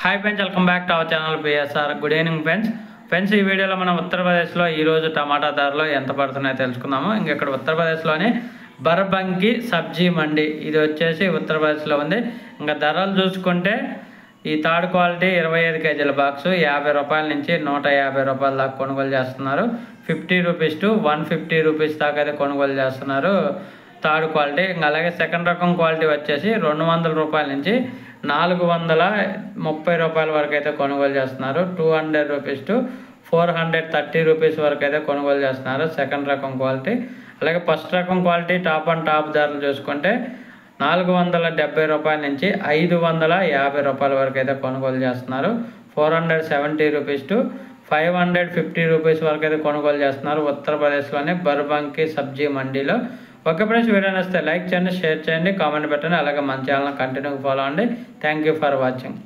Hi friends, welcome back to our channel PSR. Good evening friends ఈ వీడియోలో మనం ఉత్తరప్రదేశ్లో ఈరోజు టమాటా ధరలు ఎంత పడుతున్నాయో తెలుసుకుందాము. ఇక్కడ ఉత్తరప్రదేశ్లోని బర్బంకి సబ్జీ మండి ఇది వచ్చేసి ఉత్తరప్రదేశ్లో ఉంది. ఇంకా ధరలు చూసుకుంటే ఈ థర్డ్ క్వాలిటీ 25 కేజీల బాక్సు 50 రూపాయల నుంచి 150 రూపాయల దాకా కొనుగోలు చేస్తున్నారు. 50 రూపీస్ టు 150 రూపీస్ దాకా అయితే కొనుగోలు చేస్తున్నారు థర్డ్ క్వాలిటీ. ఇంకా అలాగే సెకండ్ రకం క్వాలిటీ వచ్చేసి 200 రూపాయల నుంచి 430 రూపాయల వరకు అయితే కొనుగోలు చేస్తున్నారు. 200 రూపీస్ టు 430 రూపీస్ వరకు అయితే కొనుగోలు చేస్తున్నారు సెకండ్ రకం క్వాలిటీ. అలాగే ఫస్ట్ రకం క్వాలిటీ టాప్ అండ్ టాప్ ధరలు చూసుకుంటే 470 రూపాయల నుంచి 550 రూపాయల వరకు అయితే కొనుగోలు చేస్తున్నారు. 470 రూపీస్ టు 550 రూపీస్ వరకు అయితే కొనుగోలు చేస్తున్నారు ఉత్తరప్రదేశ్లోని బర్బంకి సబ్జీ మండీలో. ఓకే ఫ్రెండ్స్, వీడియో నచ్చితే లైక్ చేయండి, షేర్ చేయండి, కామెంట్ పెట్టండి. అలాగే మన ఛానల్ కంటిన్యూగా ఫాలో అవ్వండి. Thank you for watching.